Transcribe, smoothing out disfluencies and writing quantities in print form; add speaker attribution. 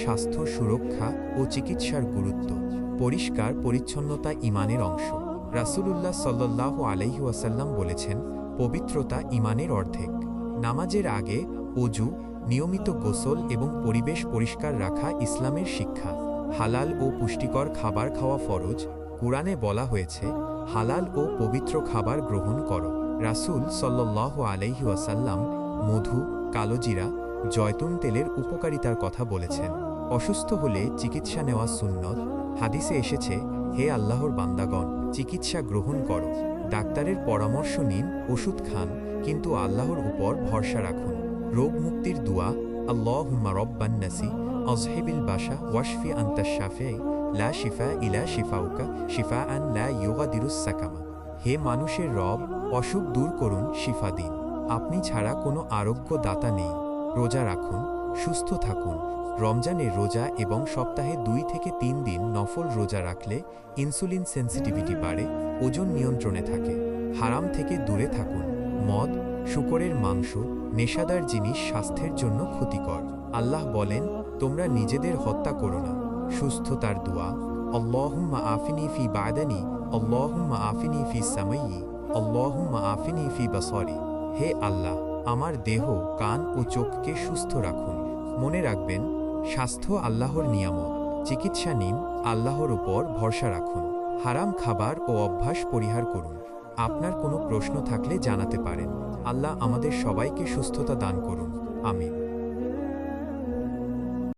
Speaker 1: স্বাস্থ্য সুরক্ষা ও চিকিৎসার গুরুত্ব। পরিষ্কার পরিচ্ছন্নতা ঈমানের অংশ। রাসূলুল্লাহ সাল্লাল্লাহু আলাইহি ওয়াসাল্লাম বলেছেন, পবিত্রতা ঈমানের অর্ধেক। নামাজের আগে ওযু, নিয়মিত গোসল এবং পরিবেশ পরিষ্কার রাখা ইসলামের শিক্ষা। হালাল ও পুষ্টিকর খাবার খাওয়া ফরজ। কুরআনে বলা হয়েছে, হালাল ও পবিত্র খাবার গ্রহণ করো। রাসূল সাল্লাল্লাহু আলাইহি ওয়াসাল্লাম মধু, কালোজিরা, জয়তুন তেলের উপকারিতার কথা বলেছেন। অসুস্থ হলে চিকিৎসা নেওয়া সুন্নত। হাদিসে এসেছে, হে আল্লাহর বান্দাগণ, চিকিৎসা গ্রহণ করো, ডাক্তারের পরামর্শ নিন, ওষুধ খান, কিন্তু আল্লাহর উপর ভরসা রাখুন। রোগ মুক্তির দোয়া, আল্লাহুম্মা রব্বান নাসি আযহিবিল বাসা ওয়াশফি আনতাশ শাফিঈ লা শিফা ইলা শিফাউকা শিফাআন লা ইউগাদিরুস সাকামা। হে মানুষের রব, অসুখ দূর করুন, শিফা দিন। আপনি ছাড়া কোনো আরোগ্য দাতা নেই। রোজা রাখুন, সুস্থ থাকুন। রমজানের রোজা এবং সপ্তাহে 2 থেকে 3 দিন নফল রোজা রাখলে ইনসুলিন সেন্সিটিভিটি বাড়ে, ওজন নিয়ন্ত্রণে থাকে। হারাম থেকে দূরে থাকুন। মদ, শূকরের মাংস, নেশাদার জিনিস স্বাস্থ্যের জন্য ক্ষতিকর। আল্লাহ বলেন, তোমরা নিজেদের হত্যা করো না। সুস্থতার দোয়া, আল্লাহুম্মা আফিনি ফি বাদানি, আল্লাহুম্মা আফিনি ফি সামাইয়ি, আল্লাহুম্মা আফিনি ফি বাসারি। হে আল্লাহ, আমার দেহ, কান ও চোখকে সুস্থ রাখুন। মনে রাখবেন, স্বাস্থ্য আল্লাহর নিয়ামত। চিকিৎসা নিন, আল্লাহর উপর ভরসা রাখুন। হারাম খাবার ও অভ্যাস পরিহার করুন। আপনার কোনো প্রশ্ন থাকলে জানাতে পারেন। আল্লাহ আমাদের সবাইকে সুস্থতা দান করুন। আমিন।